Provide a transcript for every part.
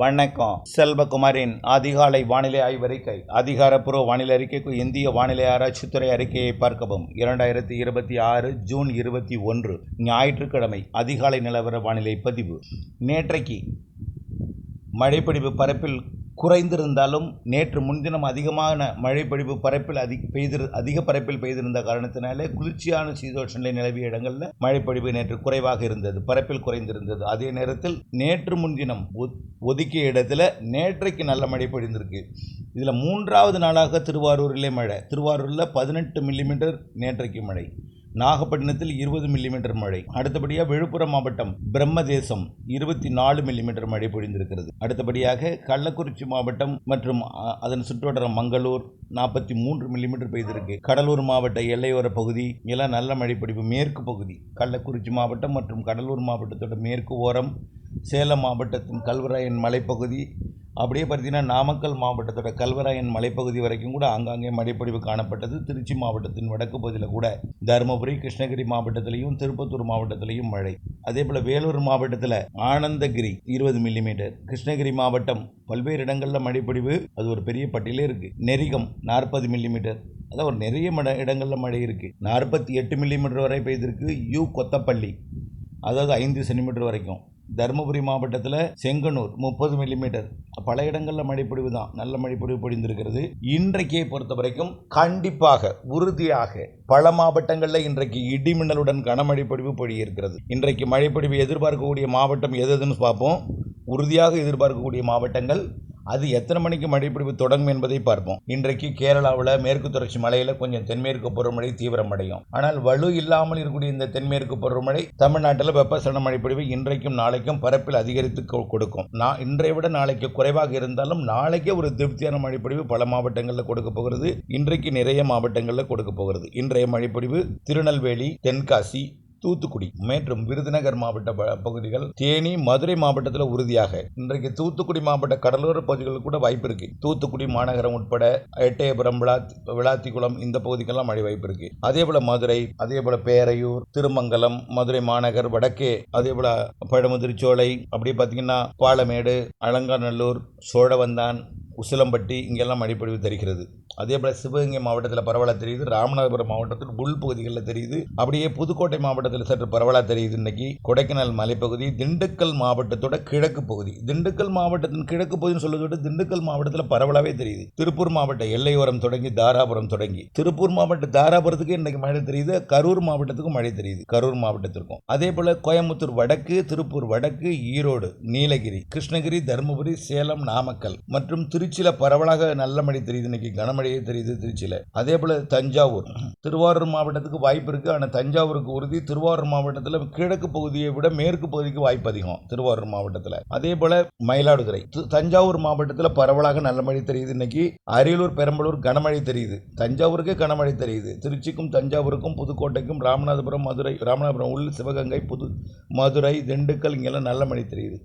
வணக்கம். செல்வகுமாரின் அதிகாலை வானிலை ஆய்வறிக்கை. அதிகாரப்பூர்வ வானிலை அறிக்கைக்கு இந்திய வானிலை ஆராய்ச்சித்துறை அறிக்கையை பார்க்கவும். 2026 ஜூன் 21 ஞாயிற்றுக்கிழமை அதிகாலை நிலவர வானிலை பதிவு. நேற்றைக்கு மழைப்பொழிவு பரப்பில் குறைந்திருந்தாலும் நேற்று முன்தினம் அதிகமான மழைப்பொழிவு பரப்பில் அதிக பரப்பில் பெய்திருந்த காரணத்தினாலே குளிர்ச்சியான சீதோஷ நிலை நிலவிய இடங்களில் மழைப்பொழிவு நேற்று குறைவாக இருந்தது, பரப்பில் குறைந்திருந்தது. அதே நேரத்தில் நேற்று முன்தினம் ஒதுக்கிய இடத்துல நேற்றைக்கு நல்ல மழை பொழிந்திருக்கு. இதில் மூன்றாவது நாளாக திருவாரூரிலே மழை. திருவாரூரில் 18 மில்லிமீட்டர் நேற்றைக்கு மழை. நாகப்பட்டினத்தில் 20 மில்லிமீட்டர் மழை. அடுத்தபடியாக விழுப்புரம் மாவட்டம் பிரம்மதேசம் 24 மில்லிமீட்டர் மழை பொழிந்திருக்கிறது. அடுத்தபடியாக கள்ளக்குறிச்சி மாவட்டம் மற்றும் அதன் சுற்றுவட்டாரம் மங்களூர் 43 மில்லிமீட்டர் பெய்திருக்கு. கடலூர் மாவட்ட எல்லையோர பகுதி எல்லாம் நல்ல மழைப்பொழிவு. மேற்கு பகுதி கள்ளக்குறிச்சி மாவட்டம் மற்றும் கடலூர் மாவட்டத்தோட மேற்கு ஓரம், சேலம் மாவட்டத்தின் கல்வராயன் மலைப்பகுதி, அப்படியே பார்த்தீங்கன்னா நாமக்கல் மாவட்டத்தோட கல்வராயன் மலைப்பகுதி வரைக்கும் கூட ஆங்காங்கே மழைப்பொழிவு காணப்பட்டது. திருச்சி மாவட்டத்தின் வடக்கு பகுதியில் கூட தருமபுரி, கிருஷ்ணகிரி மாவட்டத்திலையும் திருப்பத்தூர் மாவட்டத்திலையும் மழை. அதே போல் வேலூர் மாவட்டத்தில் ஆனந்தகிரி 20 மில்லிமீட்டர். கிருஷ்ணகிரி மாவட்டம் பல்வேறு இடங்களில் மழைப்பொழிவு, அது ஒரு பெரிய பட்டியலே இருக்குது. நெரிகம் 40 மில்லிமீட்டர். அதான் ஒரு நிறைய இடங்களில் மழை இருக்குது. 48 மில்லிமீட்டர் வரை பெய்திருக்கு. கொத்தப்பள்ளி அதாவது 5 சென்டிமீட்டர் வரைக்கும். தருமபுரி மாவட்டத்தில் செங்கனூர் 30 மில்லிமீட்டர். பல இடங்களில் மழைப்பொழிவு தான், நல்ல மழைப்பொழிவு பொழிந்திருக்கிறது. இன்றைக்கே பொறுத்த வரைக்கும் கண்டிப்பாக உறுதியாக பல மாவட்டங்களில் இன்றைக்கு இடிமின்னலுடன் கனமழை பொழிவு பொழியிருக்கிறது. இன்றைக்கு மழைப்பொழிவு எதிர்பார்க்கக்கூடிய மாவட்டம் எதுன்னு பார்ப்போம். உறுதியாக எதிர்பார்க்கக்கூடிய மாவட்டங்கள், அது எத்தனை மணிக்கு மழைப்பொழிவு தொடங்கும் என்பதை பார்ப்போம். இன்றைக்கு கேரளாவில் மேற்கு தொடர்ச்சி மலையில் கொஞ்சம் தென்மேற்கு பருவமழை தீவிரமடையும். ஆனால் வலு இல்லாமல் இருக்கக்கூடிய இந்த தென்மேற்கு பருவமழை தமிழ்நாட்டில் வெப்பசலன மழைப்பொழிவு இன்றைக்கும் நாளைக்கும் பரப்பில் அதிகரித்து கொடுக்கும். இன்றைய விட நாளைக்கு குறைவாக இருந்தாலும் நாளைக்கே ஒரு திருப்தியான மழைப்பொழிவு பல மாவட்டங்களில் கொடுக்க போகிறது. இன்றைக்கு நிறைய மாவட்டங்களில் கொடுக்க போகிறது. இன்றைய மழைப்பொழிவு திருநெல்வேலி, தென்காசி, தூத்துக்குடி மற்றும் விருதுநகர் மாவட்ட பகுதிகள், தேனி, மதுரை மாவட்டத்தில் உறுதியாக. இன்றைக்கு தூத்துக்குடி மாவட்ட கடலோர பகுதிகளில் கூட வாய்ப்பு இருக்கு. தூத்துக்குடி மாநகரம் உட்பட எட்டயபுரம், விளாத்திக்குளம் இந்த பகுதிக்கெல்லாம் மழை வாய்ப்பு இருக்கு. அதே போல மதுரை, அதே போல பேரையூர், திருமங்கலம், மதுரை மாநகர் வடக்கே, அதே போல பழமுதிர்ச்சோலை, அப்படி பார்த்தீங்கன்னா பாலமேடு, அலங்காநல்லூர், சோழவந்தான், உசிலம்பட்டி இங்கெல்லாம் மழைப்பொழிவு தெரிகிறது. அதே போல் சிவகங்கை மாவட்டத்தில் பரவலாக தெரியுது. ராமநாதபுரம் மாவட்டத்தில் உள்பகுதிகளில் தெரியுது. அப்படியே புதுக்கோட்டை மாவட்டத்தில் சற்று பரவலாக தெரியுது. இன்னைக்கு கொடைக்கானல் மலைப்பகுதி, திண்டுக்கல் மாவட்டத்தோட கிழக்கு பகுதி, திண்டுக்கல் மாவட்டத்தின் கிழக்கு பகுதின்னு சொல்லுவதை விட திண்டுக்கல் மாவட்டத்தில் பரவலாகவே தெரியுது. திருப்பூர் மாவட்ட எல்லையோரம் தொடங்கி தாராபுரம் தொடங்கி திருப்பூர் மாவட்ட தாராபுரத்துக்கு இன்னைக்கு மழை தெரியுது. கரூர் மாவட்டத்துக்கும் மழை தெரியுது, கரூர் மாவட்டத்திற்கும். அதே போல கோயம்புத்தூர் வடக்கு, திருப்பூர் வடக்கு, ஈரோடு, நீலகிரி, கிருஷ்ணகிரி, தருமபுரி, சேலம், நாமக்கல் மற்றும் திருச்சியில பரவலாக நல்ல மழை தெரியுது. இன்னைக்கு கனமழை தெரியுது திருச்சியில. அதே போல தஞ்சாவூர், திருவாரூர் மாவட்டத்துக்கு வாய்ப்பு இருக்கு. ஆனால் தஞ்சாவூருக்கு உறுதி. திருவாரூர் மாவட்டத்தில் கிழக்கு பகுதியை விட மேற்கு பகுதிக்கு வாய்ப்பு அதிகம் திருவாரூர் மாவட்டத்தில். அதே போல மயிலாடுதுறை, தஞ்சாவூர் மாவட்டத்தில் பரவலாக நல்ல மழை தெரியுது. இன்னைக்கு அரியலூர், பெரம்பலூர் கனமழை தெரியுது. தஞ்சாவூருக்கே கனமழை தெரியுது. திருச்சிக்கும் தஞ்சாவூருக்கும் புதுக்கோட்டைக்கும் ராமநாதபுரம், மதுரை, ராமநாதபுரம் உள் சிவகங்கை, மதுரை, திண்டுக்கல் இங்கெல்லாம் நல்ல மழை தெரியுது.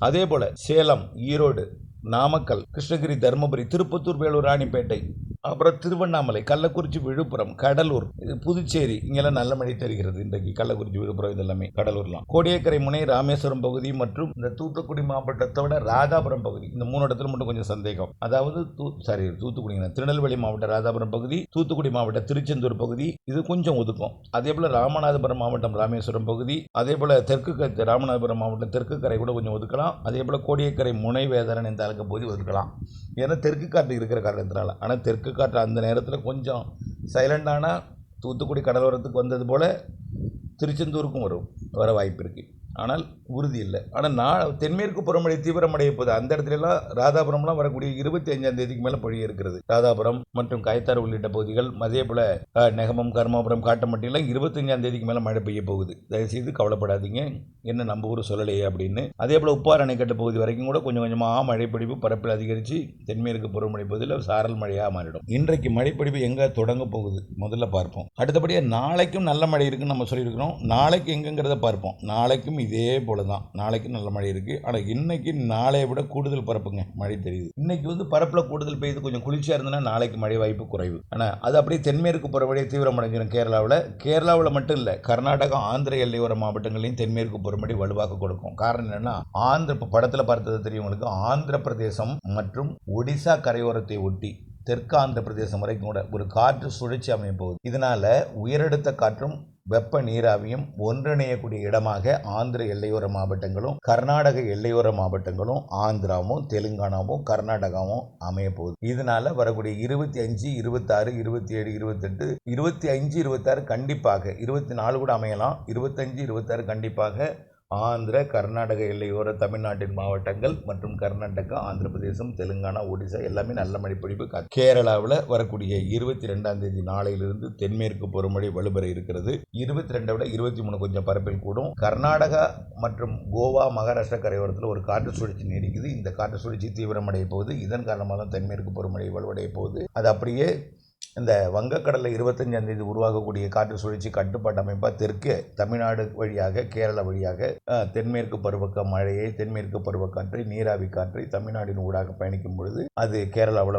அதே போல சேலம், ஈரோடு, நாமக்கல், கிருஷ்ணகிரி, தருமபுரி, திருப்பத்தூர், வேலூர், ராணிப்பேட்டை, அப்புறம் திருவண்ணாமலை, கள்ளக்குறிச்சி, விழுப்புரம், கடலூர், புதுச்சேரி இங்கெல்லாம் நல்ல மழை தெரிகிறது. இன்றைக்கு கள்ளக்குறிச்சி, விழுப்புரம் இதெல்லாமே, கடலூர்லாம், கோடியக்கரை முனை, ராமேஸ்வரம் பகுதி மற்றும் இந்த தூத்துக்குடி மாவட்டத்தோட ராதாபுரம் பகுதி, இந்த 3 இடத்துல மட்டும் கொஞ்சம் சந்தேகம். அதாவது தூத்துக்குடி, திருநெல்வேலி மாவட்ட ராதாபுரம் பகுதி, தூத்துக்குடி மாவட்ட திருச்செந்தூர் பகுதி இது கொஞ்சம் ஒதுக்கும். அதே போல ராமநாதபுரம் மாவட்டம் ராமேஸ்வரம் பகுதி, அதே போல ராமநாதபுரம் மாவட்டம் தெற்கு கரை கூட கொஞ்சம் ஒதுக்கலாம். அதே போல கோடியக்கரை முனை, வேதாரன் இந்த பகுதி ஒதுக்கலாம். ஏன்னா தெற்கு காற்று இருக்கிற காரணத்தினால. ஆனால் தெற்கு காற்று அந்த நேரத்தில் கொஞ்சம் சைலண்டான தூத்துக்குடி கடலோரத்துக்கு வந்தது போல திருச்செந்தூருக்கும் வர வாய்ப்பு இருக்கு. ஆனால் உறுதி இல்லை. ஆனால் தென்மேற்கு புறமழை தீவிரமடைய போது அந்த இடத்துலலாம் ராதாபுரம்லாம் வரக்கூடிய 25ஆம் தேதிக்கு மேலே பொழிய இருக்கிறது. ராதாபுரம் மற்றும் காய்த்தாறு உள்ளிட்ட பகுதிகள், அதே போல நெகமம், கர்மாபுரம், காட்டமட்டிலாம் 25ஆம் தேதிக்கு மேலே மழை பெய்ய போகுது. தயவுசெய்து கவலைப்படாதீங்க, என்ன நம்ம ஊர் சொல்லலையே அப்படின்னு. அதே போல உப்பாறு அணைக்கட்டு பகுதி வரைக்கும் கூட கொஞ்சம் கொஞ்சமாக மழைப்பொழிவு பரப்பில் அதிகரித்து தென்மேற்கு புறமழை பகுதியில் சாரல் மழையாக மாறிடும். இன்றைக்கு மழைப்பொழிவு எங்கே தொடங்க போகுது முதல்ல பார்ப்போம். அடுத்தபடியாக நாளைக்கும் நல்ல மழை இருக்குன்னு நம்ம சொல்லியிருக்கிறோம். நாளைக்கு எங்கங்கிறத பார்ப்போம். நாளைக்கும் இதே போல தான் நாளைக்கு நல்ல மழை இருக்கு. ஆனால் இன்னைக்கு நாளையை விட கூடுதல் பரப்புங்க மழை தெரியுது. இன்னைக்கு வந்து பரப்புல கூடுதல் பெய்யுது, கொஞ்சம் குளிர்ச்சியா இருந்ததுன்னா நாளைக்கு மழை வாய்ப்பு குறைவு. ஆனால் அது அப்படியே தென்மேற்கு பருவமழை தீவிரமடைஞ்சிடும். கேரளாவில் மட்டும் இல்லை, கர்நாடகா ஆந்திர எல்லையோர மாவட்டங்களையும் தென்மேற்கு பருவமழை வலுவாக கொடுக்கும். காரணம் என்னன்னா, படத்துல பார்த்தது தெரியும் உங்களுக்கு, ஆந்திர பிரதேசம் மற்றும் ஒடிசா கரையோரத்தை ஒட்டி தெற்கு ஆந்திர பிரதேசம் வரைக்கும் கூட ஒரு காற்று சுழற்சி அமைய போகுது. இதனால உயரடுத்த காற்றும் வெப்ப நீராவியும் ஒன்றிணையக்கூடிய இடமாக ஆந்திர எல்லையோர மாவட்டங்களும் கர்நாடக எல்லையோர மாவட்டங்களும் ஆந்திராவும் தெலுங்கானாவும் கர்நாடகாவும் அமைய போகுது. இதனால வரக்கூடிய 25, 26, 27, 28, 25, 26 கண்டிப்பாக, 24 கூட அமையலாம், 25, 26 கண்டிப்பாக ஆந்திர கர்நாடக எல்லையோர தமிழ்நாட்டின் மாவட்டங்கள் மற்றும் கர்நாடகா, ஆந்திர பிரதேசம், தெலுங்கானா, ஒடிசா எல்லாமே நல்ல மழை பொழிவு. கேரளாவில் வரக்கூடிய 22ஆம் தேதி நாளையிலிருந்து தென்மேற்கு பருவமழை வலுப்பெற இருக்கிறது. 22 விட 23 கொஞ்சம் பரப்பில் கூடும். கர்நாடகா மற்றும் கோவா, மகாராஷ்டிரா கரையோரத்தில் ஒரு காற்று சுழற்சி நீடிக்குது. இந்த காற்று சுழற்சி தீவிரமடைய போகுது. இதன் காரணமாக தான் தென்மேற்கு பருவமழை வலுவடைய போகுது. அது அப்படியே இந்த வங்கக்கடலில் 25ஆம் தேதி உருவாகக்கூடிய காற்று சுழற்சி கட்டுப்பாட்டு அமைப்பாக தெற்கே தமிழ்நாடு வழியாக கேரளா வழியாக தென்மேற்கு பருவ மழையை, தென்மேற்கு பருவக்காற்றை, நீராவி காற்றை தமிழ்நாட்டின் ஊடாக பயணிக்கும் பொழுது அது கேரளாவில்,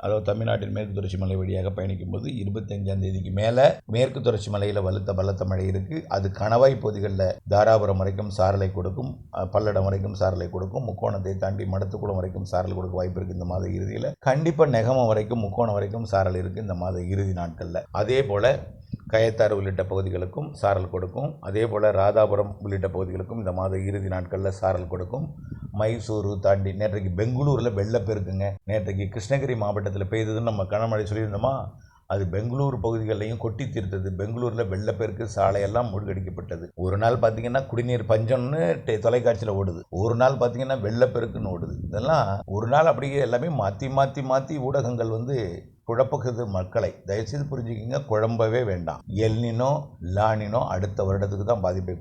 அதாவது தமிழ்நாட்டின் மேற்கு தொடர்ச்சி மலை வழியாக பயணிக்கும் போது 25ஆம் தேதிக்கு மேலே மேற்கு தொடர்ச்சி மலையில் பலத்த மழை இருக்குது. அது கணவாய் பகுதிகளில் தாராபுரம் வரைக்கும் சாரலை கொடுக்கும், பல்லடம் வரைக்கும் சாரலை கொடுக்கும், முக்கோணத்தை தாண்டி மடத்துக்குளம் வரைக்கும் சாரல் கொடுக்க வாய்ப்பு இருக்குது. இந்த மாத இறுதியில் கண்டிப்பாக நெகமம் வரைக்கும், முக்கோணம் வரைக்கும் சாரல் இருக்குது இந்த மாத இறுதி நாட்களில். அதே போல கயத்தாறு உள்ளிட்ட பகுதிகளுக்கும் சாரல் கொடுக்கும். அதே போல் ராதாபுரம் உள்ளிட்ட பகுதிகளுக்கும் இந்த மாத இறுதி நாட்களில் சாரல் கொடுக்கும். மைசூரு தாண்டி நேற்றைக்கு பெங்களூரில் வெள்ளப்பெருக்குங்க. நேற்றைக்கு கிருஷ்ணகிரி மாவட்டத்தில் பெய்ததுன்னு நம்ம கனமழை சொல்லியிருந்தோமா, அது பெங்களூர் பகுதிகளிலையும் கொட்டி தீர்த்தது. பெங்களூரில் வெள்ளப்பெருக்கு, சாலையெல்லாம் மூழ்கடிக்கப்பட்டது. ஒரு நாள் பார்த்தீங்கன்னா குடிநீர் பஞ்சம்னு தொலைக்காட்சியில் ஓடுது, ஒரு நாள் பார்த்தீங்கன்னா வெள்ளப்பெருக்குன்னு ஓடுது. இதெல்லாம் ஒரு நாள் அப்படியே எல்லாமே மாற்றி ஊடகங்கள் வந்து குழப்பக்குது மக்களை. தயவுசெய்து புரிஞ்சுக்கிங்க, குழம்பவே வேண்டாம். எல்னினோ லானினோ அடுத்த வருடத்துக்கு தான் பாதிப்பை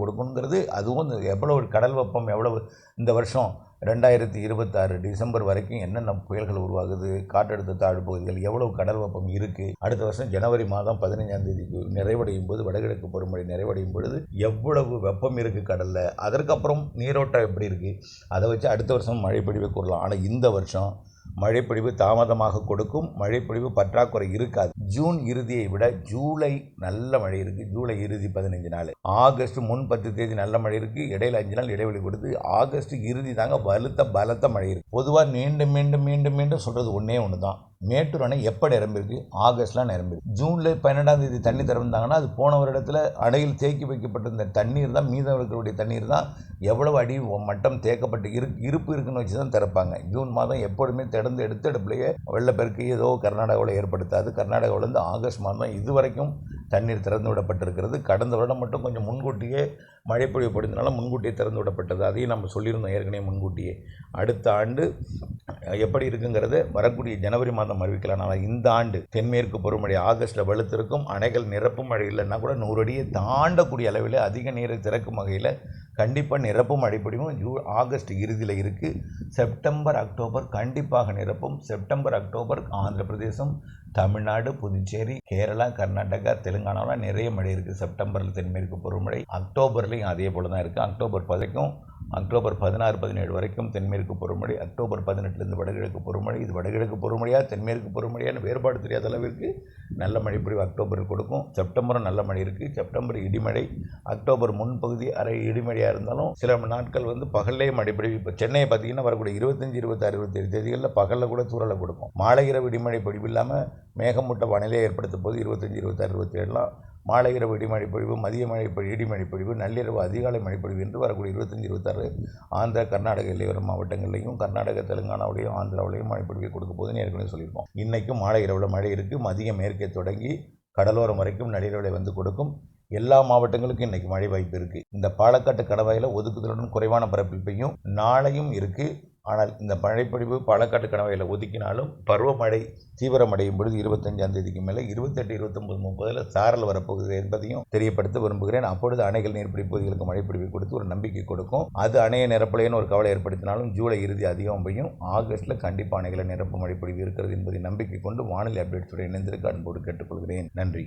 கொடுக்குங்கிறது. அதுவும் எவ்வளவு கடல் வெப்பம், எவ்வளவு இந்த வருஷம் 2026 டிசம்பர் வரைக்கும் என்னென்ன புயல்கள் உருவாகுது, காற்றழுத்த தாழ்வு பகுதிகள், எவ்வளவு கடல் வெப்பம் இருக்குது, அடுத்த வருஷம் ஜனவரி மாதம் 15ஆம் தேதிக்கு நிறைவடையும் போது, வடகிழக்கு பருவமழை நிறைவடையும் பொழுது எவ்வளவு வெப்பம் இருக்குது கடலில், அதற்கப்புறம் நீரோட்டம் எப்படி இருக்குது, அதை வச்சு அடுத்த வருஷம் மழைப்பொழிவை கூறலாம். ஆனால் இந்த வருஷம் மழைப்பொழிவு தாமதமாக கொடுக்கும். மழைப்பொழிவு பற்றாக்குறை இருக்காது. ஜூன் இறுதியை விட ஜூலை நல்ல மழை இருக்குது. ஜூலை இறுதி 15 நாள், ஆகஸ்ட் முன் 10 தேதி நல்ல மழை இருக்குது. இடையில 5 நாள் இடைவெளி கொடுத்து ஆகஸ்ட் இறுதி தாங்க பலத்த மழை இருக்குது. பொதுவாக மீண்டும் சொல்கிறது ஒன்றே ஒன்று தான், மேட்டூர் அணை எப்போ நிரம்பிருக்கு? ஆகஸ்ட்லாம் நிரம்பிருக்கு. ஜூனில் 12ஆம் தேதி தண்ணி திறந்தாங்கன்னா அது போன வருடத்தில் அணையில் தேக்கி வைக்கப்பட்டிருந்த தண்ணீர் தான், மீதம் இருக்கக்கூடிய தண்ணீர் தான் எவ்வளவு அடி மட்டம் தேக்கப்பட்டு இருப்பு இருக்குன்னு வச்சு தான் திறப்பாங்க. ஜூன் மாதம் எப்பொழுதுமே திறந்து எடுத்து அடுப்புலையே வெள்ளப்பெருக்கு ஏதோ கர்நாடகாவில் ஏற்படுத்தாது. கர்நாடகாவிலேருந்து ஆகஸ்ட் மாதம் இதுவரைக்கும் தண்ணீர் திறந்து விடப்பட்டிருக்கிறது. கடந்த வருடம் மட்டும் கொஞ்சம் முன்கூட்டியே மழைப்பொழிவு பொழிந்தனால முன்கூட்டியே திறந்து விடப்பட்டது. அதையும் நம்ம சொல்லியிருந்தோம் ஏற்கனவே முன்கூட்டியே. அடுத்த ஆண்டு எப்படி இருக்குங்கிறத வரக்கூடிய ஜனவரி மாதம் அறிவிக்கலாம். ஆனால் இந்த ஆண்டு தென்மேற்கு பருவமழை ஆகஸ்ட்டில் வலுத்திருக்கும். அணைகள் நிரப்பும் மழை இல்லைன்னா கூட 100 அடியை தாண்டக்கூடிய அளவில் அதிக நீரை திறக்கும் வகையில் கண்டிப்பாக நிரப்பும் மழைப்பொழிவும் ஆகஸ்ட் இறுதியில் இருக்குது. செப்டம்பர் அக்டோபர் கண்டிப்பாக நிரப்பும். செப்டம்பர் அக்டோபர் ஆந்திர பிரதேசம், தமிழ்நாடு, புதுச்சேரி, கேரளா, கர்நாடகா, தெலுங்கானாவில் நிறைய மழை இருக்குது. செப்டம்பரில் தென்மேற்கு பருவமழை, அக்டோபர்லேயும் அதே போல் தான் இருக்குது. அக்டோபர் 16, 17 வரைக்கும் தென்மேற்கு பருவமழை, அக்டோபர் 18 வடகிழக்கு பருவமழை. இது வடகிழக்கு பருவமழையா தென்மேற்கு பருவமழையான்னு வேறுபாடு தெரியாத அளவிற்கு நல்ல மழைப்பொழிவு அக்டோபரில் கொடுக்கும். செப்டம்பரும் நல்ல மழை இருக்குது. செப்டம்பர் இடிமழை, அக்டோபர் முன்பகுதி அரை இடிமழையாக இருந்தாலும் சில நாட்கள் வந்து பகல்லே மழைப்பொழிவு. இப்போ சென்னையை பார்த்தீங்கன்னா வரக்கூடிய 25, 26, 27 தேதிகளில் பகலில் கூட தூரலை கொடுக்கும். மாலை இரவு இடிமழை பொழிவு இல்லாமல் மேகமூட்ட வானிலை ஏற்படுத்தும் போது 25, 26, 27 மாலை இரவு இடிமழை பொழிவு, மதிய இடிமழை பொழிவு, நள்ளிரவு அதிகாலை மழைப்பொழிவு என்று வரக்கூடிய 25, 26 ஆந்திர கர்நாடக எல்லையோர மாவட்டங்களையும் கர்நாடக தெலுங்கானாவிலையும் ஆந்திராவிலையும் மழைப்பொழிவை கொடுக்க போதுன்னு ஏற்கனவே சொல்லியிருக்கோம். இன்றைக்கும் மாலை இரவில் மழை இருக்குது. மதிய மேற்கே தொடங்கி கடலோரம் வரைக்கும் நள்ளிரவில் வந்து கொடுக்கும். எல்லா மாவட்டங்களுக்கும் இன்றைக்கி மழை வாய்ப்பு இருக்குது. இந்த பாலக்காட்டு கணவாயில் ஒதுக்குதலுடன் குறைவான பரப்பில் பெய்யும். நாளையும் இருக்குது. ஆனால் இந்த மழைப்பொழிவு பாலக்காட்டு கணவாயில் ஒதுக்கினாலும் பருவமழை தீவிரமடையும் பொழுது 25ஆம் தேதிக்கு மேலே 28, 29, 30 சாரல் வரப்போகுது என்பதையும் தெரியப்படுத்த விரும்புகிறேன். அப்பொழுது அணைகள் நீர்பிடி பகுதிகளுக்கு மழைப்பொழிவு கொடுத்து ஒரு நம்பிக்கை கொடுக்கும். அது அணையை நிரப்பலைன்னு ஒரு கவலை ஏற்படுத்தினாலும் ஜூலை இறுதி அதிகம் பெய்யும். ஆகஸ்ட்டில் கண்டிப்பாக அணைகளை நிரப்பு மழைப்பொழிவு இருக்கிறது என்பதை நம்பிக்கை கொண்டு வானிலை அப்டேட்ஸுடன் இணைந்திருக்க அன்போடு கேட்டுக்கொள்கிறேன். நன்றி.